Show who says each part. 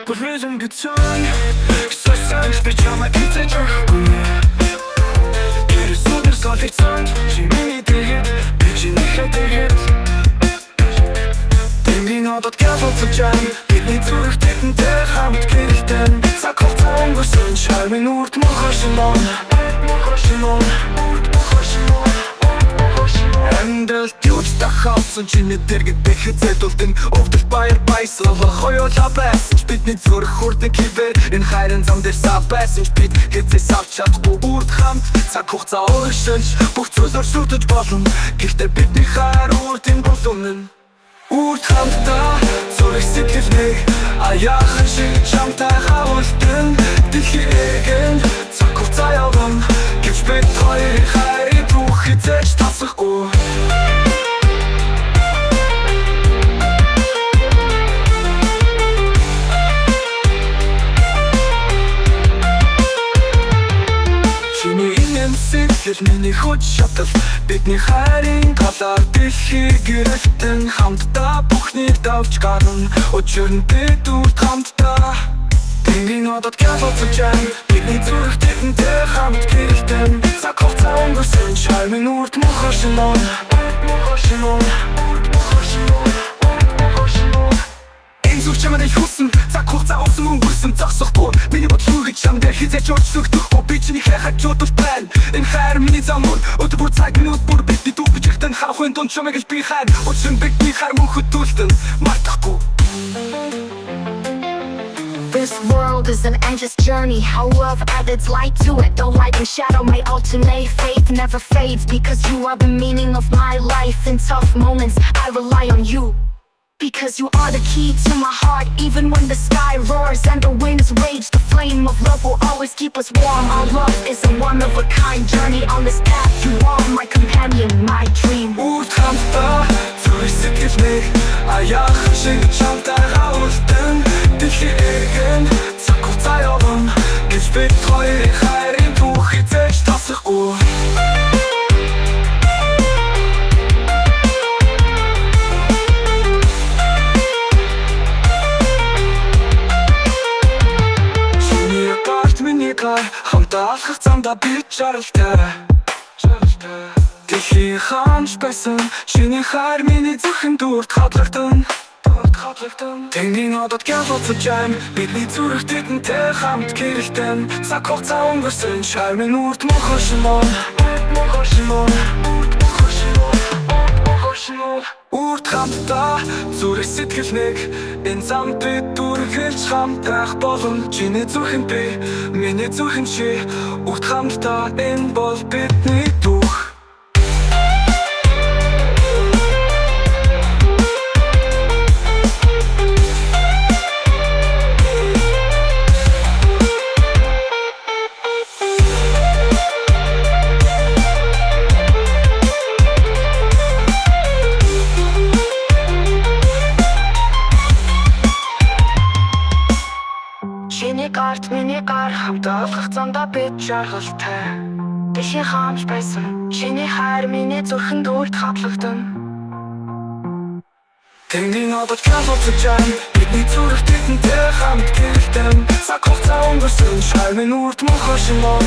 Speaker 1: Пожежен бетон, сосен в печаме и цечахкуне. Пересудер с официант, чимени тегет, печени хетегет. Тембинот отказал цучан, бидни цурих тетен техам открихтен. Закохтан гусен, шармен урт мухашимон. Эндэл тючта хавсан чиний дэргэд бэхэд зэдулдэн Өвдөл баяр баяслава хоёла байсан ч бидний зүрх хүрдэг хивээр Энэ хайрын зам дээр сав байсан ч бид хэзээ савч чадахгүй үрд хамт Цаг хугацаа урагшилж бүх зүйл өршүүлж болно Гэхдээ бидний хайр үрдийн бол үнэн Үрд хамтдаа зүрх сэтгэл нэг Аяахан шиг чамтай хавуултэн Дэлхий эгэн цаг хугацаа явган Гэвч бид хоёрын хайрын түүх хизээж тасахгүй Миний хүч шатал бидний хайрын талаар дэлхийг гэрэлтэн хамтдаа бүхнийг давж гарна Учир нь бид үрд хамтдаа Тэнгэрийн нодод гялцаж жан бидний зүрх тэдэнтэй хамт гэрэлтэн Цаг хугацаа өнгөрсөн шармын үрд мухашимон Зүрх чамайг хүссэн, цаг хугацаа усан өнгөрсөн зогсохгүй Миний бодлоо гэж чам дээр хизээч өөрчлөгдөхгүй Би чиний хайхачуудал байна Энэ хайр миний замур Өдөр бүр цаг минут бүр бидний дүү бичихтэн Хавхын дунд чамайг л би хайр Учир нь бидний хайр мөн хөдөлтөн Мартахгүй
Speaker 2: This world is an endless journey How love adds light to it Though light and shadow may alternate Faith never fades Because you are the meaning of my life In tough moments I rely on you Because you are the key to my heart Even when the sky roars and the winds rage The flame of love will always keep us warm Our love is a one-of-a-kind journey On this path you are my companion, my dream
Speaker 1: Үрд хамтдаа зүрх сэтгэл нэг Аяахан шиг чамтай хавуултэн Дэлхий эгэн цаг хугацаа явган Гэвч бид хоёрын хайрын түүх хизээж тасахгүй Хамтаа алхах замдаа бид жаргалтай Дэлхий хаанч байсан Чиний хайр миний зүрхэнд үрд хадлагдсан Тэнгэрийн нодод гялцаж жан Бидний зүрх тэдэнтэй хамт гэрэлтэн Цаг хугацаа өнгөрсөн шармын үрд мухашимон Үрд хамтдаа зүрх сэтгэл нэг Энэ зам бид үргэлж хамтрах болон Чиний зүрхэн би, миний зүрхэн чи Үрд хамтдаа энэ бол бидний түүх
Speaker 2: Миний гар хамтаа алхах замдаа бид жаргалтай Дэлхий хаанч байсан Чиний хайр миний зүрхэнд үрд хадлагдсан
Speaker 1: Тэнгэрийн нодод гялцаж жан Бидний зүрх тэдэнтэй хамт гэрэлтэн Цаг хугацаа өнгөрсөн шармын үрд мухашимон